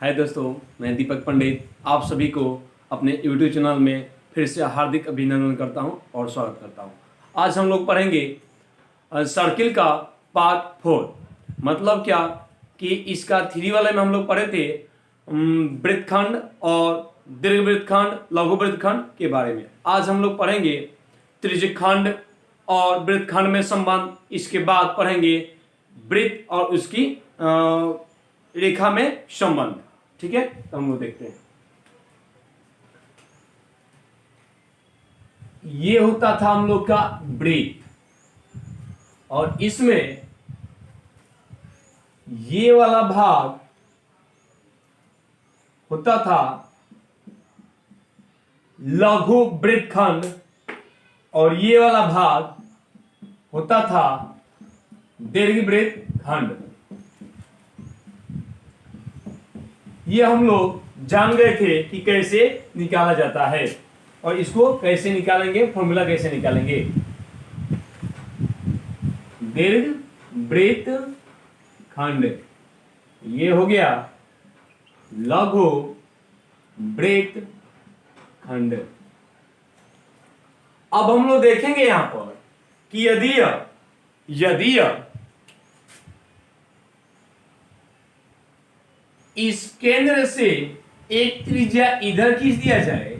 हाय दोस्तों, मैं दीपक पंडित आप सभी को अपने YouTube चैनल में फिर से हार्दिक अभिनंदन करता हूं और स्वागत करता हूं। आज हम लोग पढ़ेंगे सर्किल का पार्ट 4। मतलब क्या कि इसका 3 वाले में हम लोग पढ़े थे वृत्तखंड और दीर्घवृत्तखंड, लघु वृत्तखंड के बारे में। आज हम लोग पढ़ेंगे त्रिज्यखंड और वृत्तखंड में संबंध। इसके बाद पढ़ेंगे वृत्त और उसकी रेखा में संबंध। ठीक है, तो हम लोग देखते हैं। ये होता था हम लोग का वृत्त और इसमें ये वाला भाग होता था लघु वृत्तखंड और ये वाला भाग होता था दीर्घवृत्तखंड। ये हम लोग जान गए थे कि कैसे निकाला जाता है और इसको कैसे निकालेंगे, फॉर्मूला कैसे निकालेंगे। दीर्घवृत्तखंड ये हो गया लघु वृत्तखंड। अब हम लोग देखेंगे यहां पर कि यदि इस केंद्र से एक त्रिज्या इधर खींच दिया जाए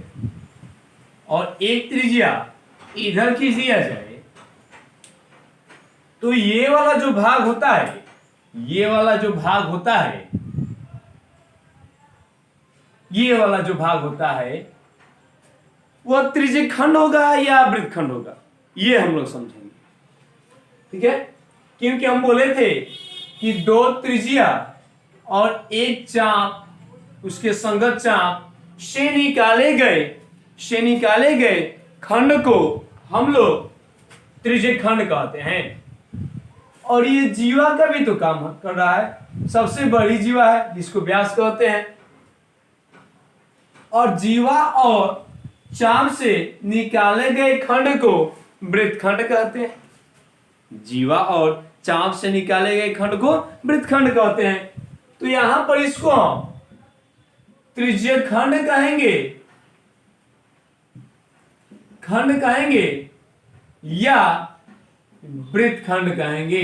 और एक त्रिज्या इधर खींच दिया जाए तो ये वाला जो भाग होता है, ये वाला जो भाग होता है, ये वाला जो भाग होता है वह त्रिज्यखंड होगा या वृत्तखंड होगा, ये हम लोग समझेंगे। ठीक है, क्योंकि हम बोले थे कि दो त्रिज्या और एक चाप उसके संगत चाप से निकाले गए खंड को हम लोग त्रिज्यखंड कहते हैं। और ये जीवा का भी तो काम कर रहा है, सबसे बड़ी जीवा है जिसको व्यास कहते हैं। और जीवा और चाप से निकाले गए खंड को वृत्तखंड कहते हैं। जीवा और चाप से निकाले गए खंड को वृत्तखंड कहते हैं। तो यहां पर इसको हम त्रिज्यखंड कहेंगे या वृत्तखंड कहेंगे।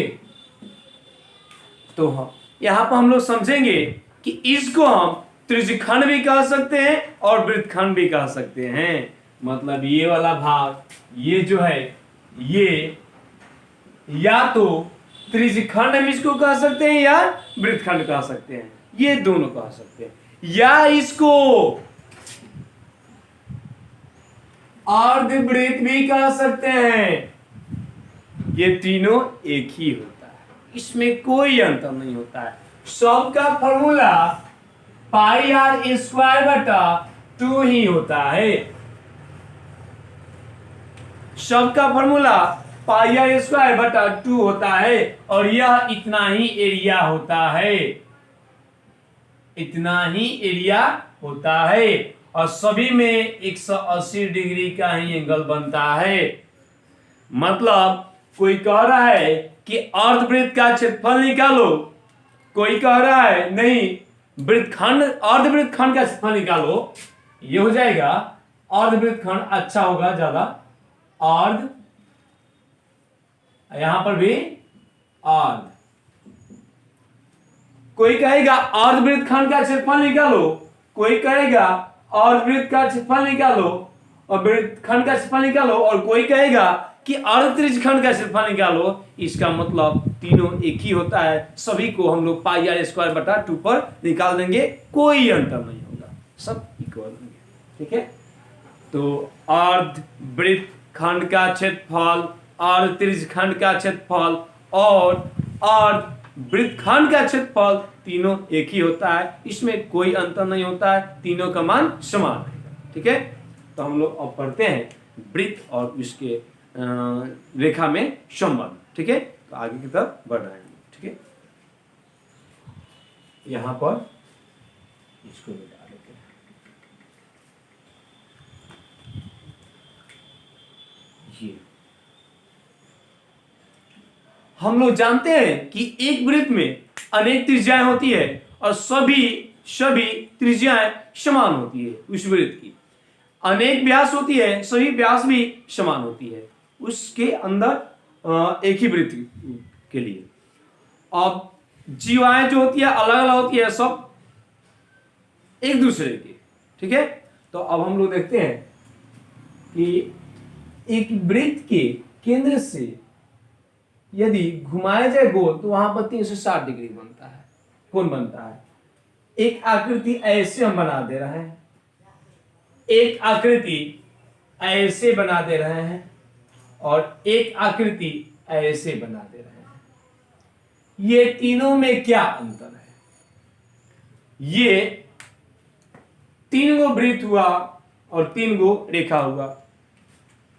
तो यहां पर हम लोग समझेंगे कि इसको हम त्रिज्यखंड भी कह सकते हैं और वृत्तखंड भी कह सकते हैं। मतलब ये वाला भाग, ये जो है, ये या तो त्रिज्यखंड हम इसको कह सकते हैं या वृत्तखंड कह सकते हैं, ये दोनों कह सकते हैं। या इसको अर्धवृत्त भी कह सकते हैं। ये तीनों एक ही होता है, इसमें कोई अंतर नहीं होता है। सबका फॉर्मूला पाई आर स्क्वायर बटा 2 ही होता है। सबका फॉर्मूला पाई आर स्क्वायर बटा 2 होता है और यह इतना ही एरिया होता है, इतना ही एरिया होता है। और सभी में 180 डिग्री का ही एंगल बनता है। मतलब कोई कह रहा है कि अर्धवृत्त का क्षेत्रफल निकालो, कोई कह रहा है नहीं वृत्तखंड अर्धवृत्तखंड का क्षेत्रफल निकालो, ये हो जाएगा अर्धवृत्तखंड अच्छा होगा ज्यादा। अर्ध, यहां पर भी अर्ध। कोई कहेगा अर्धवृत्तखंड का क्षेत्रफल निकालो, कोई कहेगा अर्धवृत्त का क्षेत्रफल निकालो और वृत्तखंड का क्षेत्रफल निकालो, और कोई कहेगा कि अर्धत्रिज्यखंड का क्षेत्रफल निकालो। इसका मतलब तीनों एक ही होता है। सभी को हम लोग पाई आर स्क्वायर बटा 2 पर निकाल देंगे, कोई अंतर नहीं होगा, सब इक्वल होंगे। ठीक है, तो अर्धवृत्तखंड का क्षेत्रफल, अर्धत्रिज्यखंड का क्षेत्रफल और अर्धवृत्तखंड का क्षेत्रफल तीनों एक ही होता है, इसमें कोई अंतर नहीं होता है, तीनों का मान समान रहेगा। ठीक है, तो हम लोग अब पढ़ते हैं वृत्त और उसके रेखा में संबंध। ठीक है, तो आगे की तरफ बढ़ रहे हैं। ठीक है, यहां पर इसको मिटा लेते हैं। ये हम लोग जानते हैं कि एक वृत्त में अनेक त्रिज्याएं होती है और सभी सभी त्रिज्याएं समान होती है उस वृत्त की। अनेक व्यास होती है, सभी व्यास भी समान होती है उसके अंदर एक ही वृत्त के लिए। अब जीवाएं जो होती है अलग अलग होती है, सब एक दूसरे की, ठीक है। तो अब हम लोग देखते हैं कि एक वृत्त के केंद्र से यदि घुमाया जाए गोल तो वहां पर 360 डिग्री बनता है, कोण बनता है। एक आकृति ऐसे हम बना दे रहे हैं, एक आकृति ऐसे बना दे रहे हैं और एक आकृति ऐसे बना दे रहे हैं। ये तीनों में क्या अंतर है? ये 3 गो वृत्त हुआ और 3 गो रेखा हुआ।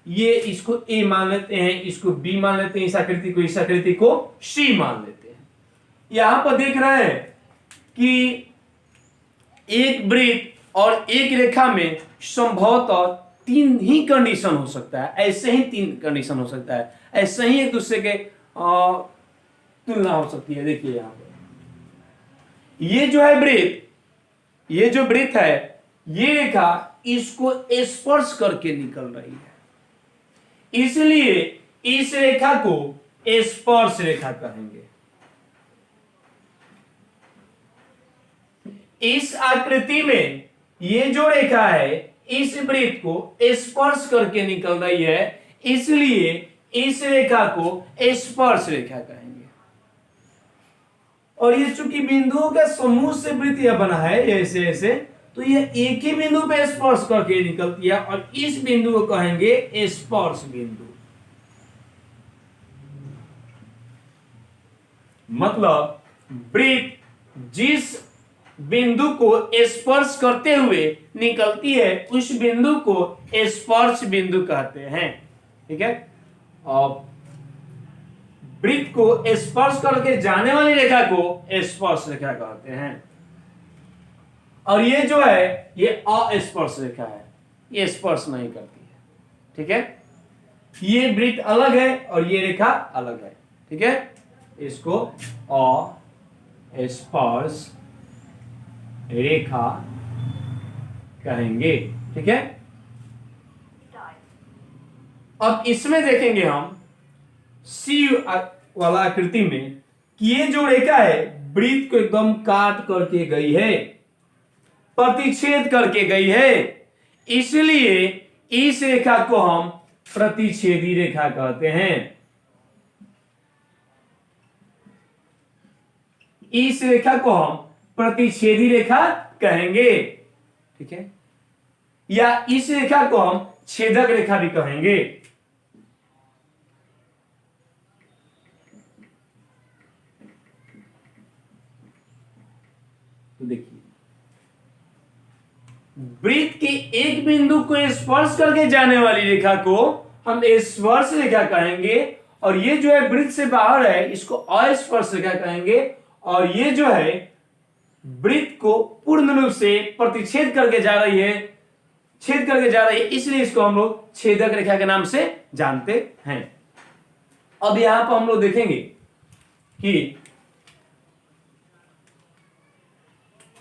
ये इसको ए मान लेते हैं, इसको बी मान लेते हैं, इस आकृति को सी मान लेते हैं। यहां पर देख रहे हैं कि एक वृत्त और एक रेखा में संभवतः 3 ही कंडीशन हो सकता है, ऐसे ही 3 कंडीशन हो सकता है, ऐसे ही एक दूसरे के तुलना हो सकती है। देखिए यहां पर ये जो है वृत्त, ये जो वृत्त है, ये रेखा इसको स्पर्श करके निकल रही है, इसलिए इस रेखा को स्पर्श रेखा कहेंगे। इस आकृति में ये जो रेखा है इस वृत्त को स्पर्श करके निकल रही है, इसलिए इस रेखा को स्पर्श रेखा कहेंगे। और ये चूंकि बिंदुओं के समूह से वृत्त यह बना है ऐसे ऐसे, तो ये एक ही बिंदु पे स्पर्श करके निकलती है और इस बिंदु को कहेंगे स्पर्श बिंदु। मतलब वृत्त जिस बिंदु को स्पर्श करते हुए निकलती है उस बिंदु को स्पर्श बिंदु कहते हैं, ठीक है। और वृत्त को स्पर्श करके जाने वाली रेखा को स्पर्श रेखा कहते हैं। और ये जो है ये अस्पर्श रेखा है, ये स्पर्श नहीं करती है, ठीक है। ये वृत्त अलग है और ये रेखा अलग है, ठीक है। इसको अस्पर्श रेखा कहेंगे, ठीक है। अब इसमें देखेंगे हम सी वाला आकृति में कि ये जो रेखा है वृत्त को एकदम काट करके गई है, प्रतिच्छेद करके गई है, इसलिए इस रेखा को हम प्रतिच्छेदी रेखा कहते हैं। इस रेखा को हम प्रतिच्छेदी रेखा कहेंगे, ठीक है। या इस रेखा को हम छेदक रेखा भी कहेंगे। तो देखिए वृत्त के एक बिंदु को स्पर्श करके जाने वाली रेखा को हम स्पर्श रेखा कहेंगे, और ये जो है वृत्त से बाहर है इसको अस्पर्श रेखा कहेंगे, और ये जो है वृत्त को पूर्ण रूप से प्रतिच्छेद करके जा रही है, छेद करके जा रही है, इसलिए इसको हम लोग छेदक रेखा के नाम से जानते हैं। अब यहां पर हम लोग देखेंगे कि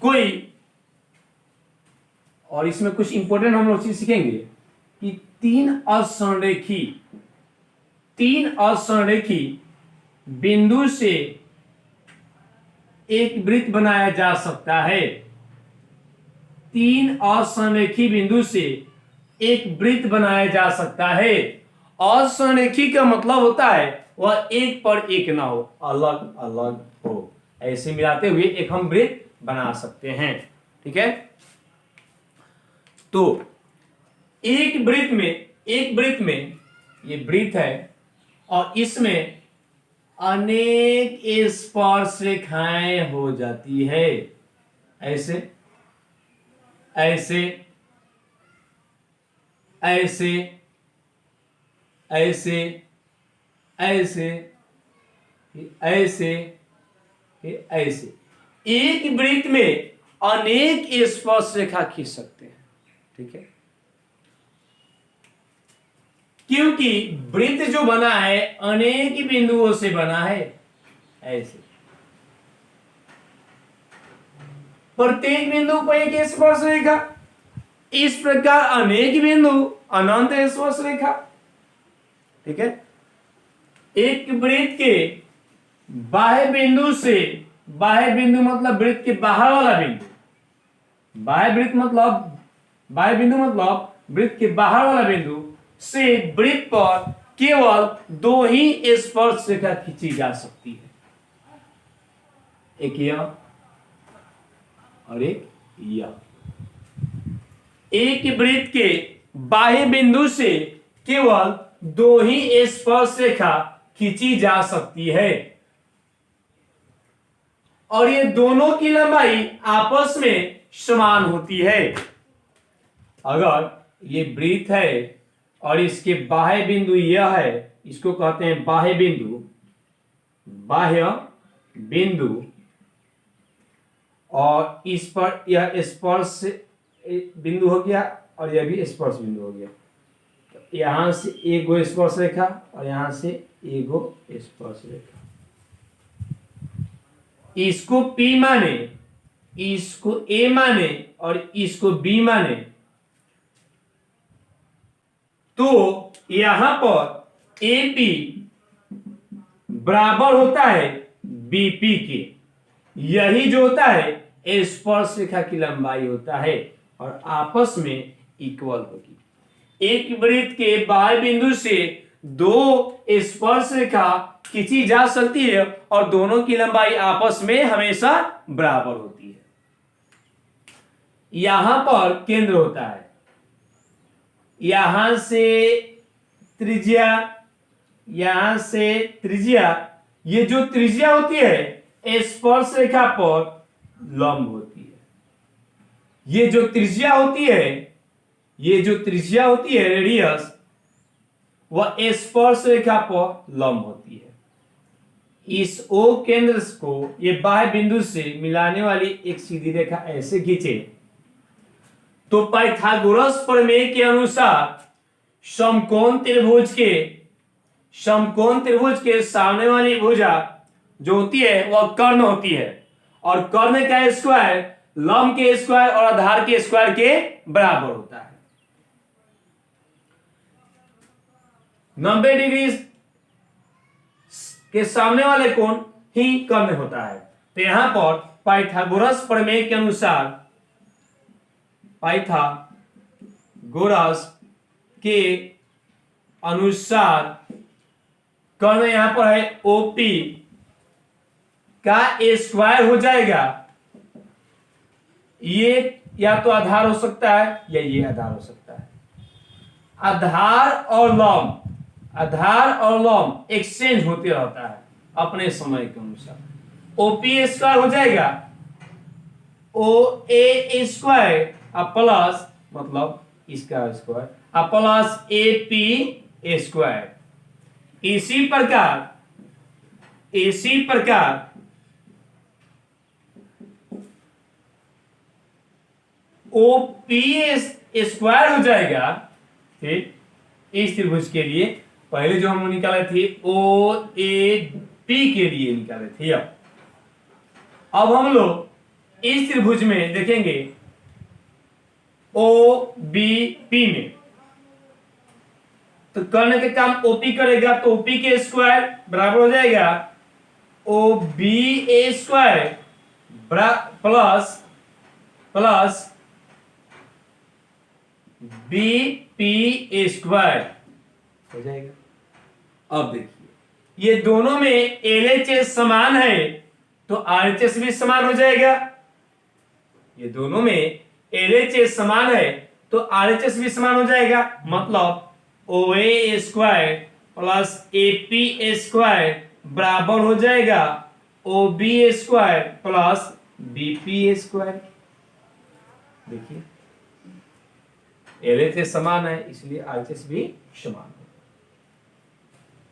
कोई, और इसमें कुछ इंपॉर्टेंट हम लोग चीज सीखेंगे कि तीन असंरेखी बिंदु से एक वृत्त बनाया जा सकता है। 3 असंरेखी बिंदु से एक वृत्त बनाया जा सकता है। असंरेखी का मतलब होता है वह एक पर एक ना हो, अलग अलग हो, ऐसे मिलाते हुए एक हम वृत्त बना सकते हैं, ठीक है। तो एक वृत्त में ये वृत्त है और इसमें अनेक स्पर्श रेखाएं हो जाती है, ऐसे ऐसे ऐसे ऐसे ऐसे ऐसे ऐसे एक वृत्त में अनेक स्पर्श रेखा खींच सकते हैं, ठीक है। क्योंकि वृत्त जो बना है अनेक बिंदुओं से बना है, ऐसे। प्रत्येक बिंदु पर एक स्पर्श रेखा। इस प्रकार अनेक बिंदु अनंत स्पर्श रेखा। ठीक है, एक वृत्त के बाह्य बिंदु से, बाह्य बिंदु मतलब वृत्त के बाहर वाला बिंदु, बाह्य बिंदु मतलब वृत्त के बाहर वाला बिंदु से वृत्त पर केवल दो ही स्पर्श रेखा खींची जा सकती है, एक यह और एक यह। एक वृत्त के बाह्य बिंदु से केवल दो ही स्पर्श रेखा खींची जा सकती है और ये दोनों की लंबाई आपस में समान होती है। अगर ये वृत्त है और इसके बाह्य बिंदु यह है, इसको कहते हैं बाह्य बिंदु, बाह्य बिंदु, और इस पर यह स्पर्श बिंदु हो गया और यह भी स्पर्श बिंदु हो गया। तो यहां से एक गो स्पर्श रेखा और यहां से एक गो स्पर्श रेखा। इसको P माने, इसको A माने और इसको B माने, तो यहां पर AP बराबर होता है BP के। यही जो होता है स्पर्श रेखा की लंबाई होता है और आपस में इक्वल होगी। एक वृत्त के बाह्य बिंदु से दो स्पर्श रेखा खींची जा सकती है और दोनों की लंबाई आपस में हमेशा बराबर होती है। यहां पर केंद्र होता है, यहां से त्रिज्या, यहां से त्रिज्या, ये जो त्रिज्या होती है स्पर्श रेखा पर लंब होती है। ये जो त्रिज्या होती है, ये जो त्रिज्या होती है रेडियस, वह स्पर्श रेखा पर लंब होती है। इस O केंद्र को ये बाह्य बिंदु से मिलाने वाली एक सीधी रेखा ऐसे खींचे तो पाइथागोरस प्रमेय के अनुसार समकोण त्रिभुज के सामने वाली भुजा जो होती है वह कर्ण होती है और कर्ण का स्क्वायर लंब के स्क्वायर और आधार के स्क्वायर के बराबर होता है। 90 डिग्री के सामने वाले कोण ही कर्ण होता है। तो यहां पर पाइथागोरस प्रमेय के अनुसार, पाइथागोरस के अनुसार कर्ण यहां पर है OP का स्क्वायर हो जाएगा। ये या तो आधार हो सकता है या ये आधार हो सकता है। आधार और लंब एक्सचेंज होते रहता है अपने समय के अनुसार। OP स्क्वायर हो जाएगा OA स्क्वायर प्लस मतलब इसका स्क्वायर प्लस AP स्क्वायर। इसी प्रकार OP स्क्वायर हो जाएगा। ठीक, इस त्रिभुज के लिए पहले जो हम निकाले थे OAP के लिए निकाले थे। अब हम लोग इस त्रिभुज में देखेंगे OBP में, तो कर्ण के काम OP करेगा तो OP के स्क्वायर बराबर हो जाएगा OBA square plus BP square हो जाएगा। अब देखिए ये दोनों में LHS समान है तो RHS भी समान हो जाएगा। ये दोनों में LHS समान है तो RHS भी समान हो जाएगा। मतलब OA square plus AP square बराबर हो जाएगा OB square plus BP square. देखिए LHS समान है इसलिए RHS भी समान है।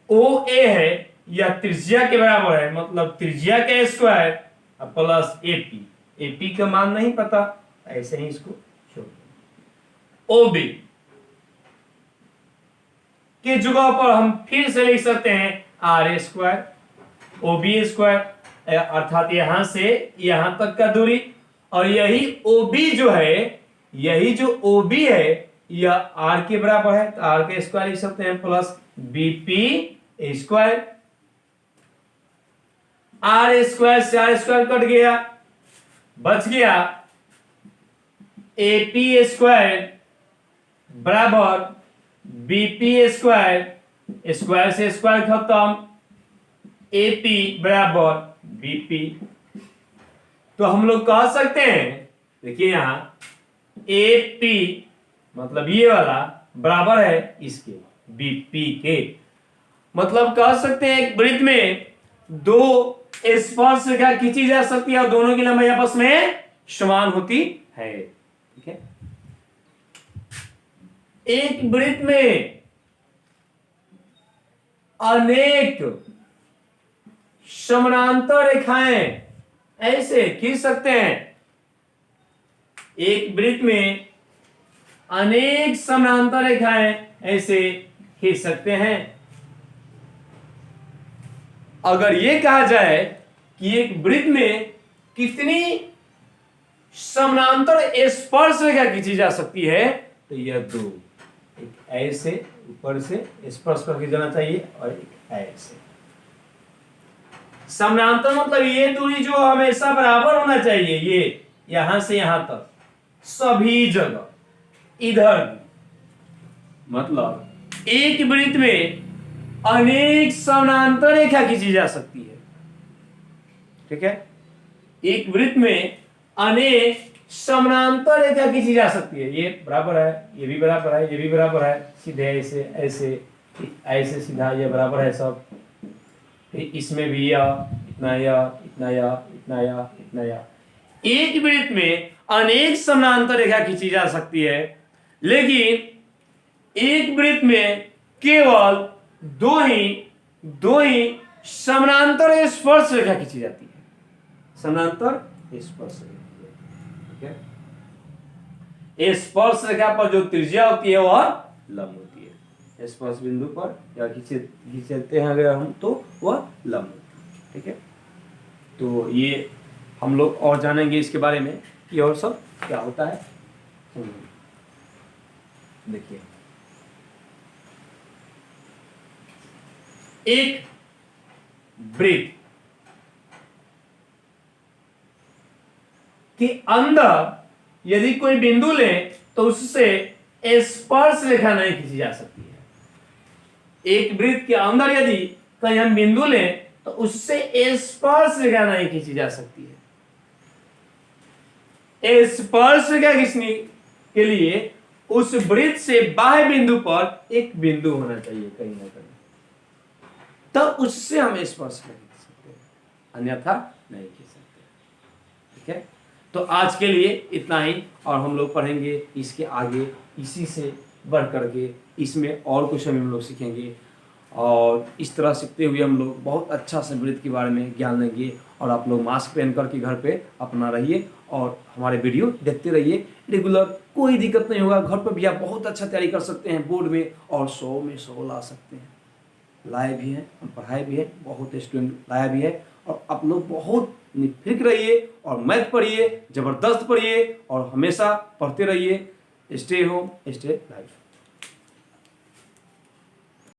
OA है यह त्रिज्या के बराबर है, मतलब त्रिज्या का स्क्वायर प्लस AP का मान नहीं पता ऐसे ही इसको छोड़ दो। OB की जगह पर हम फिर से लिख सकते हैं RA स्क्वायर OB स्क्वायर, अर्थात यहां से यहां तक का दूरी और यही OB जो है, यही जो OB है यह R के बराबर है, तो R का स्क्वायर लिख सकते हैं plus BP square. R square से R स्क्वायर कट गया, बच गया AP स्क्वायर बराबर BP स्क्वायर, स्क्वायर से स्क्वायर खत्म, AP बराबर BP। तो हम लोग कह सकते हैं, देखिए यहां AP मतलब ये वाला बराबर है इसके BP के, मतलब कह सकते हैं एक वृत्त में दो स्पर्श रेखा खींची जा सकती है और दोनों की लंबाई आपस में समान होती है। ठीक है, एक वृत्त में अनेक समानांतर रेखाएं ऐसे खींच सकते हैं, एक वृत्त में अनेक समानांतर रेखाएं ऐसे खींच सकते हैं। अगर यह कहा जाए कि एक वृत्त में कितनी समानांतर स्पर्श रेखा खींची जा सकती है, तो यह दो, एक ऐसे ऊपर से स्पर्श करके जाना चाहिए और एक ऐसे। समानांतर मतलब ये दूरी जो हमेशा बराबर होना चाहिए, ये यहां से यहां तक सभी जगह, इधर भी। मतलब एक वृत्त में अनेक समानांतर रेखा खींची जा सकती है। ठीक है, एक वृत्त में अनेक समानांतर रेखा खींची जा सकती है। ये बराबर है, ये भी बराबर है, ये भी बराबर है, सीधे ऐसे ऐसे ऐसे सीधा ये बराबर है सब। इसमें भी या इतना या इतना या इतना या इतना या। एक वृत्त में अनेक समानांतर रेखा खींची जा सकती है, लेकिन एक वृत्त में केवल दो ही समानांतर स्पर्श रेखा खींची जाती है, समानांतर स्पर्श रेखा। ठीक है, स्पर्श रेखा पर जो त्रिज्या होती है वह लंब होती है। स्पर्श बिंदु पर या खींचते हैं अगर हम, तो वह लंब होती है। ठीक है, तो ये हम लोग और जानेंगे इसके बारे में कि और सब क्या होता है। देखिए, एक वृत्त के अंदर यदि कोई बिंदु ले तो उससे स्पर्श रेखा नहीं खींची जा सकती है। एक वृत्त के अंदर यदि कहीं हम बिंदु ले तो उससे स्पर्श रेखा नहीं खींची जा सकती है। स्पर्श रेखा खींचने के लिए उस वृत्त से बाह्य बिंदु पर एक बिंदु होना चाहिए कहीं ना कहीं, तब उससे हम स्पर्श नहीं खींच सकते, अन्यथा नहीं खींच सकते। ठीक है, तो आज के लिए इतना ही, और हम लोग पढ़ेंगे इसके आगे, इसी से बढ़ करके इसमें और कुछ हम लोग सीखेंगे, और इस तरह सीखते हुए हम लोग बहुत अच्छा से वृत्त के बारे में ज्ञान लेंगे। और आप लोग मास्क पहन करके घर पे अपना रहिए और हमारे वीडियो देखते रहिए रेगुलर, कोई दिक्कत नहीं होगा। घर पर भी आप बहुत अच्छा तैयारी कर सकते हैं बोर्ड में, और 100 में 100 ला सकते हैं। लाए भी हैं, पढ़ाए भी है, बहुत स्टूडेंट लाया भी है। और आप लोग बहुत निफिक्र रहिए और मैथ पढ़िए, जबरदस्त पढ़िए और हमेशा पढ़ते रहिए। Stay home, stay life.